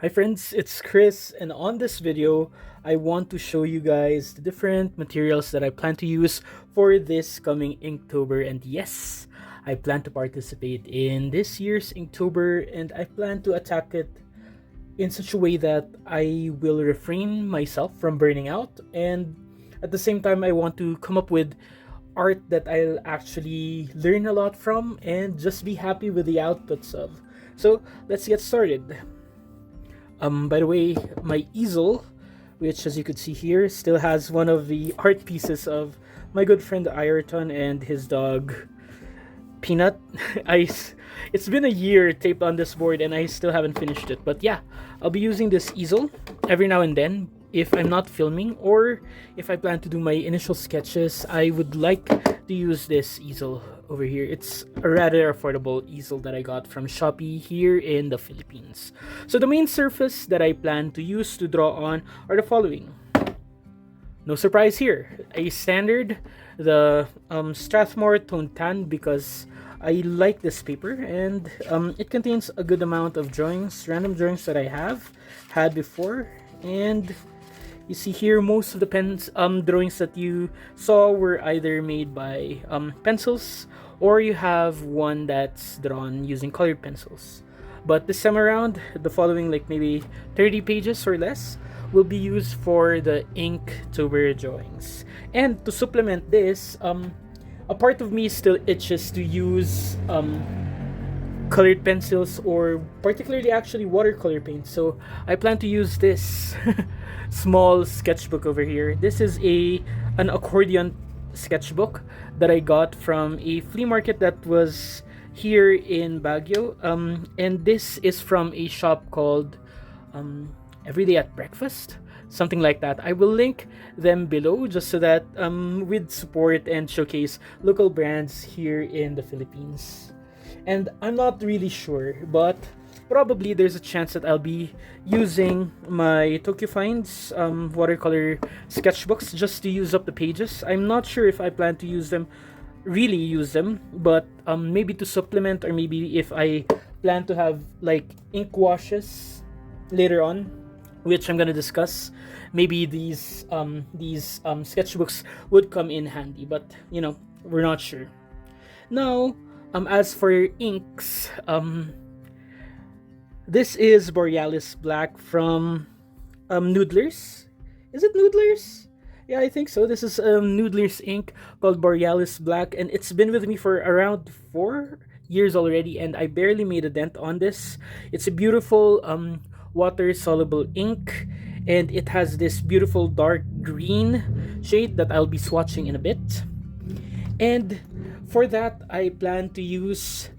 Hi friends, it's Chris, and on this video, I want to show you guys the different materials that I plan to use for this coming Inktober. And yes, I plan to participate in this year's Inktober, and I plan to attack it in such a way that I will refrain myself from burning out, and at the same time I want to come up with art that I'll actually learn a lot from and just be happy with the outputs of. So let's get started. By the way, my easel, which as you could see here, still has one of the art pieces of my good friend Ireton and his dog Peanut. It's been a year taped on this board and I still haven't finished it. But yeah, I'll be using this easel every now and then if I'm not filming, or if I plan to do my initial sketches. I would like to use this easel over here. It's a rather affordable easel that I got from Shopee here in the Philippines. So the main surface that I plan to use to draw on are the following. No surprise here. A standard, the Strathmore Tone Tan, because I like this paper and it contains a good amount of drawings, random drawings that I have had before. And you see here, most of the drawings that you saw were either made by pencils, or you have one that's drawn using colored pencils. But this time around, the following like maybe 30 pages or less will be used for the Inktober drawings. And to supplement this, a part of me still itches to use colored pencils, or particularly actually watercolor paint. So I plan to use this small sketchbook over here. This is an accordion sketchbook that I got from a flea market that was here in Baguio. And this is from a shop called Everyday at Breakfast, something like that. I will link them below just so that with support and showcase local brands here in the Philippines. And I'm not really sure, but probably there's a chance that I'll be using my Tokyo Finds watercolor sketchbooks just to use up the pages. I'm not sure if I plan to really use them, but maybe to supplement, or maybe if I plan to have like ink washes later on, which I'm gonna discuss. Maybe these sketchbooks would come in handy, but we're not sure. Now, as for inks, this is Borealis Black from Noodlers. Is it Noodlers? Yeah, I think so. This is Noodlers ink called Borealis Black, and it's been with me for around 4 years already, and I barely made a dent on this. It's a beautiful water soluble ink, and it has this beautiful dark green shade that I'll be swatching in a bit. And for that, I plan to use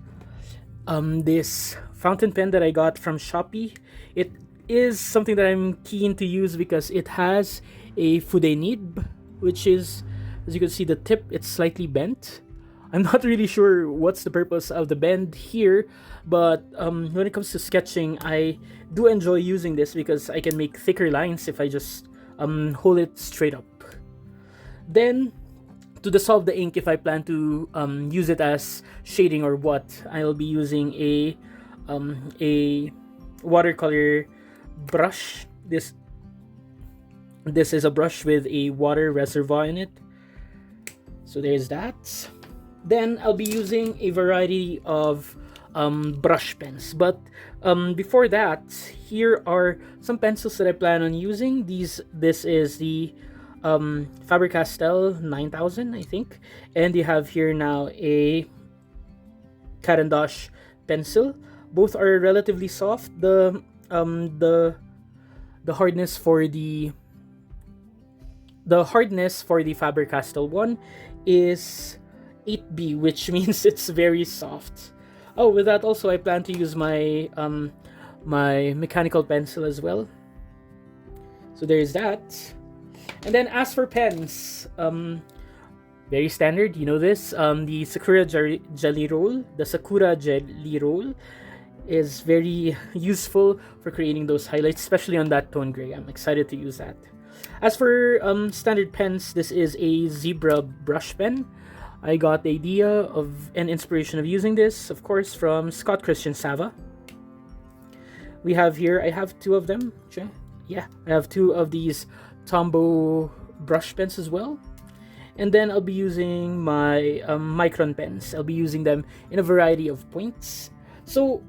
this fountain pen that I got from Shopee. It is something that I'm keen to use because it has a fude nib, which is, as you can see, the tip, it's slightly bent. I'm not really sure what's the purpose of the bend here, but when it comes to sketching, I do enjoy using this because I can make thicker lines if I just hold it straight up. Then, to dissolve the ink, if I plan to use it as shading or what, I'll be using a watercolor brush. This is a brush with a water reservoir in it. So there's that. Then I'll be using a variety of brush pens. But before that, here are some pencils that I plan on using. This is the Faber-Castell 9000, I think. And you have here now a Carandash pencil. Both are relatively soft. The hardness for the Faber-Castell one is 8B, which means it's very soft. Oh, with that also, I plan to use my my mechanical pencil as well. So there's that. And then as for pens, very standard, you know this. The Jelly Roll, the Sakura Jelly Roll, is very useful for creating those highlights, especially on that tone gray. I'm excited to use that. As for standard pens, this is a Zebra brush pen. I got the idea of an inspiration of using this, of course, from Scott Christian Sava. we have here, I have two of them. Yeah, I have two of these Tombow brush pens as well. And then I'll be using my micron pens. I'll be using them in a variety of points. So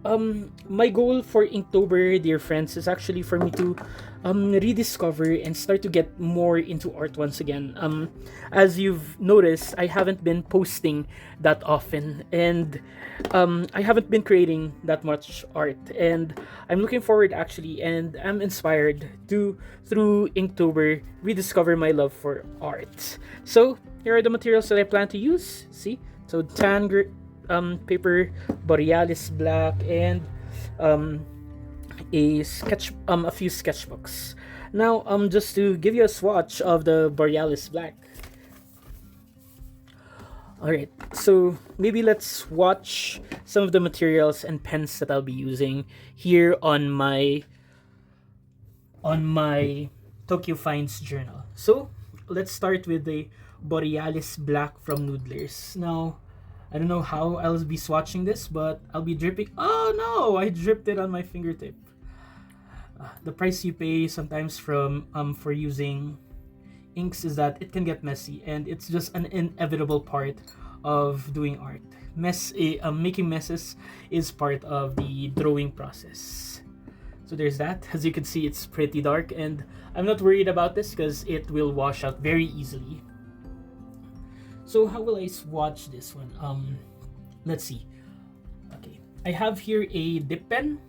my goal for Inktober, dear friends, is actually for me to rediscover and start to get more into art once again. As you've noticed, I haven't been posting that often, and I haven't been creating that much art. And I'm looking forward actually, and I'm inspired to, through Inktober, rediscover my love for art. So here are the materials that I plan to use. See, so paper, Borealis black, and a few sketchbooks. Now, just to give you a swatch of the Borealis black. All right, so maybe let's watch some of the materials and pens that I'll be using here on my Tokyo Finds journal. So let's start with the Borealis black from Noodlers. Now, I don't know how I'll be swatching this, but I'll be dripping. Oh no, I dripped it on my fingertip. The price you pay sometimes for using inks is that it can get messy, and it's just an inevitable part of doing art. Making messes is part of the drawing process. So there's that. As you can see, it's pretty dark, and I'm not worried about this because it will wash out very easily. So how will I swatch this one? Let's see. Okay, I have here a dip pen.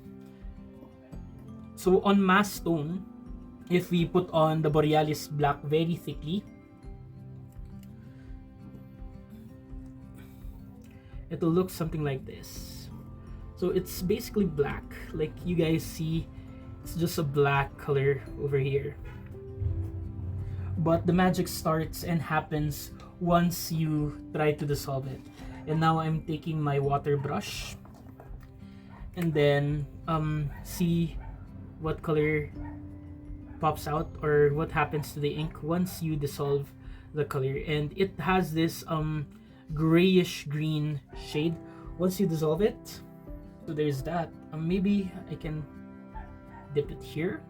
So on mass tone, if we put on the Borealis black very thickly, it'll look something like this. So it's basically black, like you guys see. It's just a black color over here. But the magic starts and happens once you try to dissolve it. And now I'm taking my water brush and then see what color pops out, or what happens to the ink once you dissolve the color. And it has this grayish green shade once you dissolve it. So there's that. Maybe I can dip it here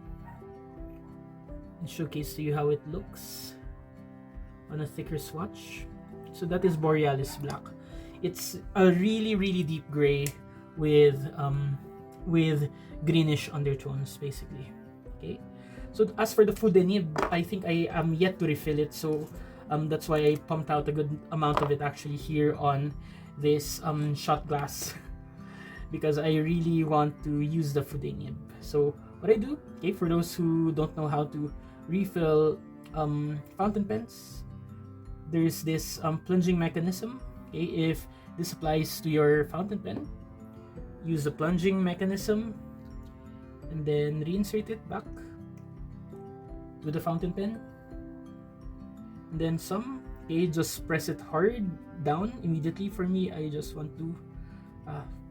and showcase to you how it looks on a thicker swatch. So that is Borealis black. It's a really deep gray with greenish undertones basically. Okay, so as for the food nib, I think I am yet to refill it, so that's why I pumped out a good amount of it actually here on this shot glass because I really want to use the food nib. So what I do, okay, for those who don't know how to refill fountain pens, there's this plunging mechanism. Okay, if this applies to your fountain pen, use the plunging mechanism and then reinsert it back to the fountain pen, and then some. Okay, just press it hard down immediately. For me, I just want to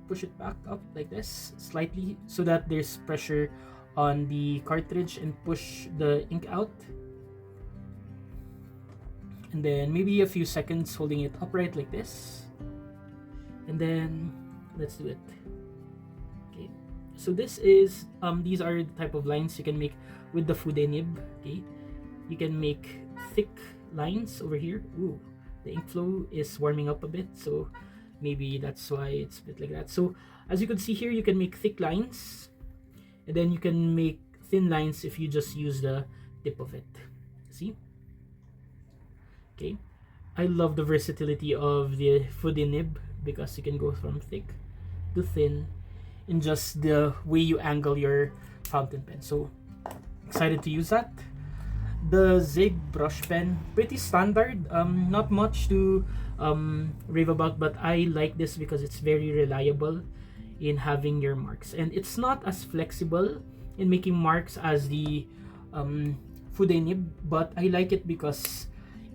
push it back up like this slightly so that there's pressure on the cartridge and push the ink out. And then maybe a few seconds holding it upright like this, and then let's do it. Okay, so this is these are the type of lines you can make with the fude nib. Okay, you can make thick lines over here. Ooh, the ink flow is warming up a bit, so maybe that's why it's a bit like that. So as you can see here, you can make thick lines, and then you can make thin lines if you just use the tip of it. See? Okay, I love the versatility of the fude nib because you can go from thick to thin in just the way you angle your fountain pen. So excited to use that. The Zig brush pen, pretty standard, not much to rave about, but I like this because it's very reliable in having your marks, and it's not as flexible in making marks as the fude nib, but I like it because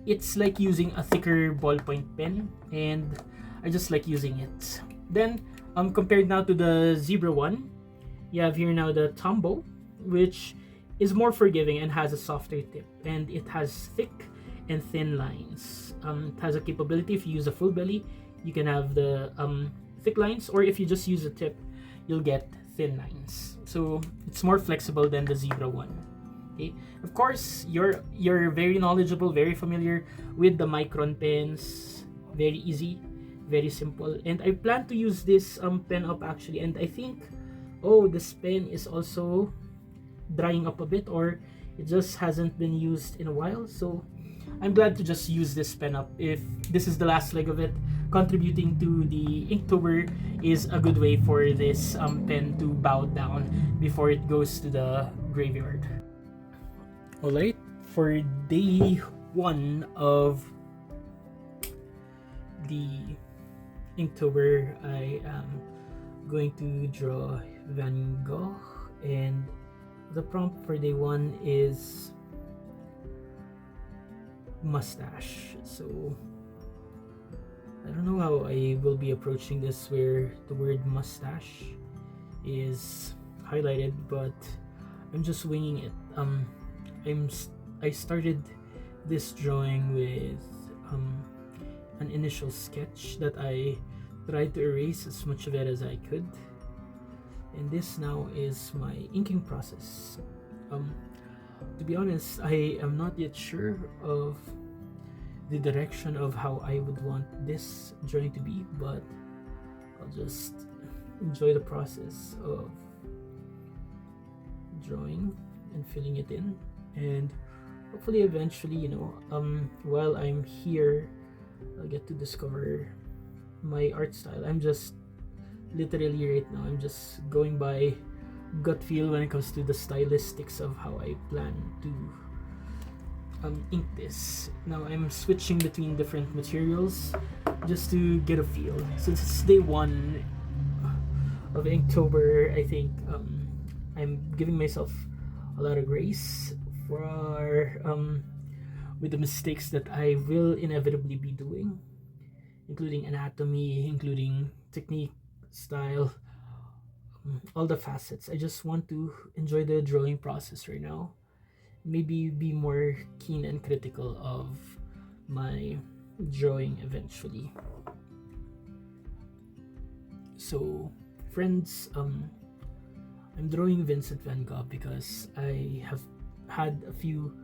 it's like using a thicker ballpoint pen, and I just like using it. Then compared now to the Zebra one, you have here now the Tombow, which is more forgiving and has a softer tip, and it has thick and thin lines. It has a capability, if you use a full belly, you can have the thick lines, or if you just use a tip, you'll get thin lines. so it's more flexible than the zebra one. Okay, of course you're very knowledgeable, very familiar with the micron pens. Very easy, very simple, and I plan to use this pen up actually. And I think, oh, this pen is also drying up a bit, or it just hasn't been used in a while, so I'm glad to just use this pen up. If this is the last leg of it, contributing to the Inktober is a good way for this pen to bow down before it goes to the graveyard. Alright, for day 1 of the Inktober, I am going to draw Van Gogh, and the prompt for day 1 is mustache. So I don't know how I will be approaching this where the word mustache is highlighted, but I'm just winging it. I started this drawing with an initial sketch that I tried to erase as much of it as I could, and this now is my inking process. To be honest, I am not yet sure of the direction of how I would want this drawing to be, but I'll just enjoy the process of drawing and filling it in, and hopefully eventually, while I'm here, I'll get to discover my art style. I'm just literally right now, I'm just going by gut feel when it comes to the stylistics of how I plan to ink this. Now I'm switching between different materials just to get a feel. Since it's day 1 of Inktober, I think I'm giving myself a lot of grace for with the mistakes that I will inevitably be doing, including anatomy, including technique, style, all the facets. I just want to enjoy the drawing process right now. Maybe be more keen and critical of my drawing eventually. So, friends, I'm drawing Vincent van Gogh because I have had a few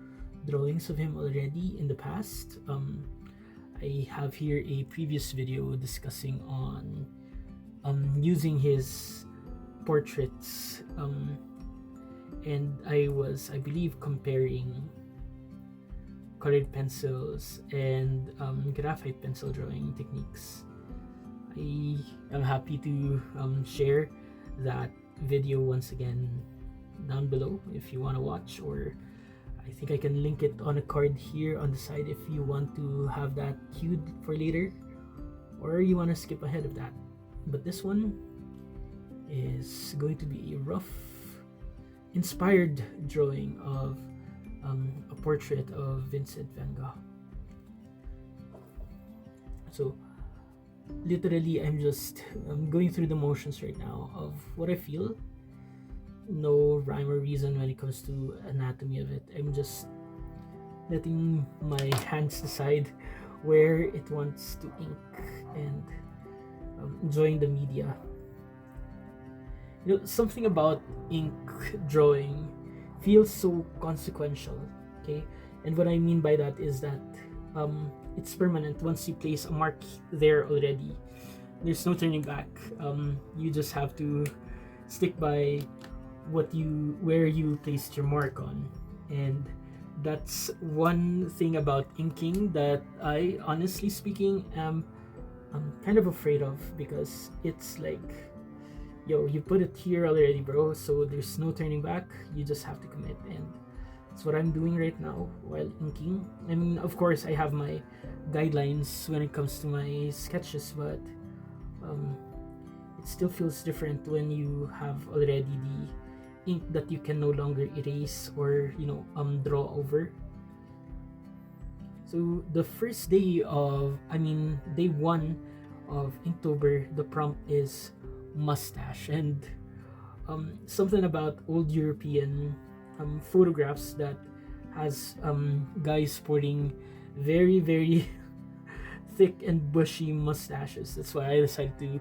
drawings of him already in the past. I have here a previous video discussing on using his portraits, and I believe, comparing colored pencils and graphite pencil drawing techniques. I am happy to share that video once again down below if you want to watch, or I think I can link it on a card here on the side if you want to have that queued for later, or you want to skip ahead of that. But this one is going to be a rough, inspired drawing of a portrait of Vincent van Gogh. So literally I'm going through the motions right now of what I feel. No rhyme or reason when it comes to anatomy of it. I'm just letting my hands decide where it wants to ink, and enjoying the media. Something about ink drawing feels so consequential, okay? And what I mean by that is that it's permanent. Once you place a mark there already, there's no turning back. You just have to stick by where you placed your mark on. And that's one thing about inking that I, honestly speaking, am kind of afraid of, because it's like, yo, you put it here already, bro, so there's no turning back. You just have to commit, and that's what I'm doing right now while inking. I mean, of course, I have my guidelines when it comes to my sketches, but it still feels different when you have already the ink that you can no longer erase or draw over. So the first day of, day 1 of Inktober, the prompt is mustache, and something about old European photographs that has guys sporting very, very thick and bushy mustaches. That's why I decided to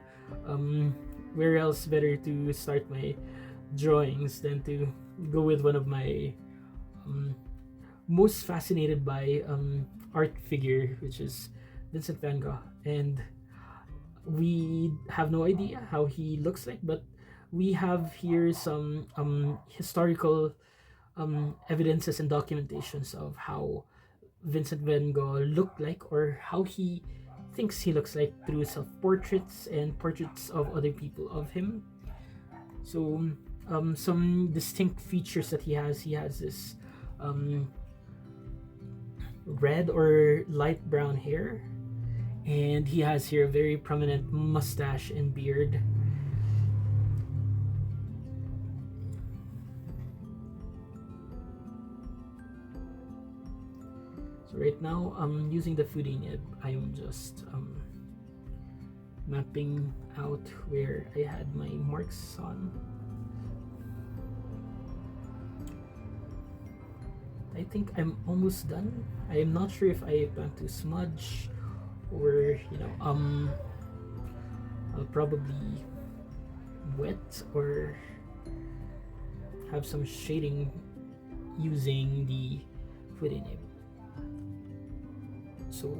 where else better to start my drawings than to go with one of my most fascinated by art figure, which is Vincent van Gogh. And we have no idea how he looks like, but we have here some historical evidences and documentations of how Vincent van Gogh looked like, or how he thinks he looks like, through self-portraits and portraits of other people of him. So some distinct features that he has this red or light brown hair, and he has here a very prominent mustache and beard. So right now, using the foodie nib, I am just mapping out where I had my marks on. I think I'm almost done. I am not sure if I plan to smudge or, I'll probably wet or have some shading using the foodie nib. So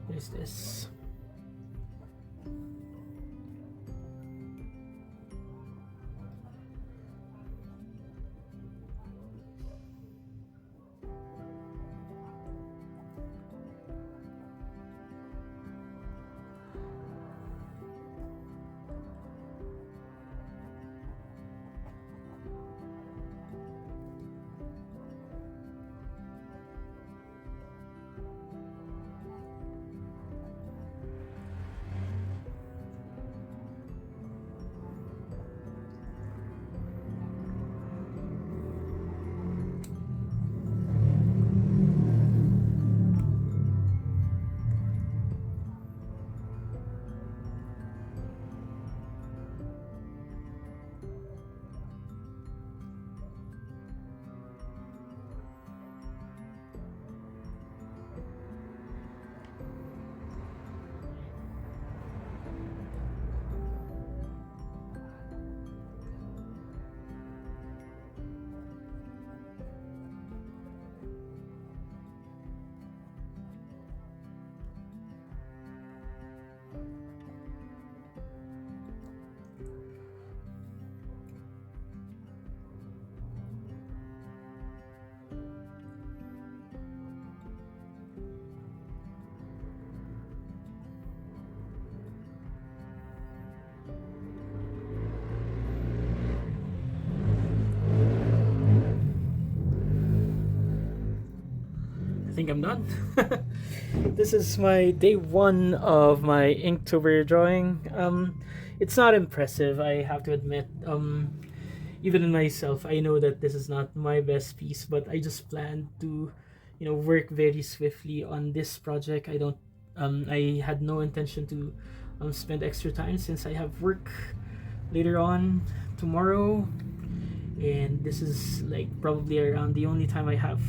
what is this? I think I'm done. This is my day one of my Inktober drawing. It's not impressive, I have to admit. Even in myself, I know that this is not my best piece, but I just plan to, work very swiftly on this project. I had no intention to spend extra time since I have work later on tomorrow, and this is like probably around the only time I have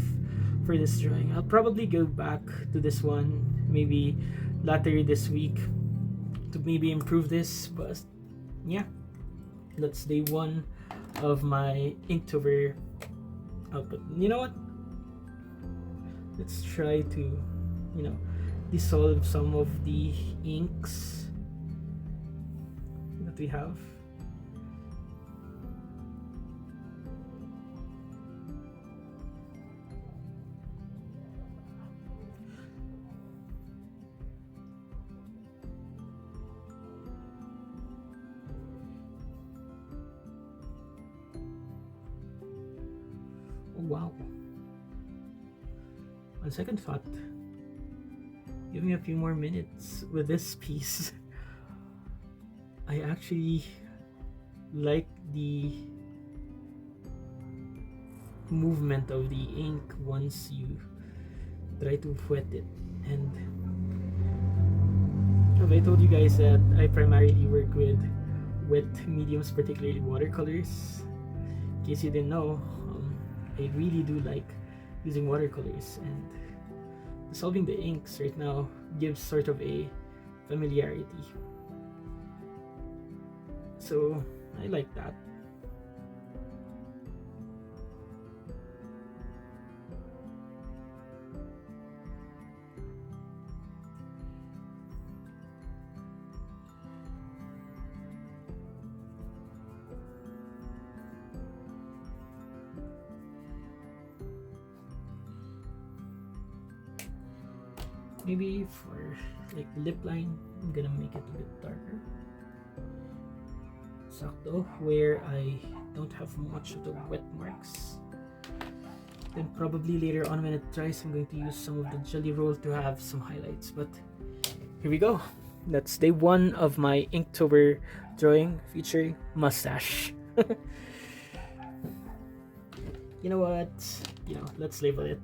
for this drawing. I'll probably go back to this one maybe later this week to maybe improve this, but yeah, that's day one of my Inktober output. You know what? Let's try to, dissolve some of the inks that we have. Wow. On second thought, give me a few more minutes with this piece. I actually like the movement of the ink once you try to wet it. And have I told you guys that I primarily work with wet mediums, particularly watercolors? In case you didn't know, I really do like using watercolors, and dissolving the inks right now gives sort of a familiarity. so I like that. Maybe for like the lip line, I'm gonna make it a bit darker. Sakto, where I don't have much of the wet marks. Then probably later on when it dries, I'm going to use some of the jelly roll to have some highlights. But here we go. That's day 1 of my Inktober drawing featuring mustache. You know what? Let's label it.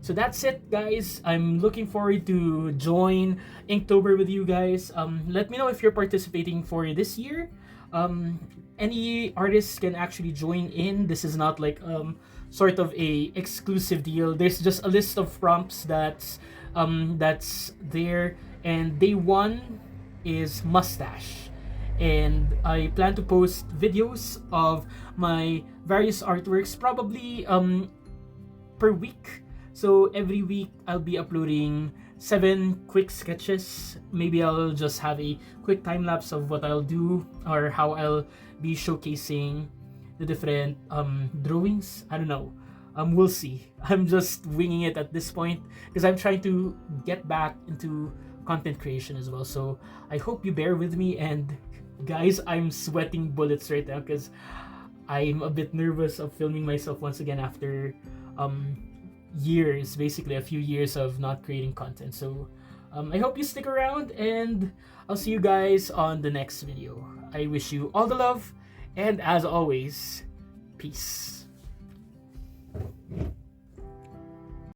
So that's it, guys. I'm looking forward to join Inktober with you guys. Let me know if you're participating for this year. Any artists can actually join in. This is not like sort of a exclusive deal. There's just a list of prompts that's there, and day 1 is mustache. And I plan to post videos of my various artworks probably per week. So every week I'll be uploading 7 quick sketches. Maybe I'll just have a quick time lapse of what I'll do or how I'll be showcasing the different drawings. I don't know. We'll see. I'm just winging it at this point because I'm trying to get back into content creation as well. So I hope you bear with me. And guys, I'm sweating bullets right now because I'm a bit nervous of filming myself once again after years, basically a few years of not creating content. So I hope you stick around, and I'll see you guys on the next video. I wish you all the love, and as always, peace.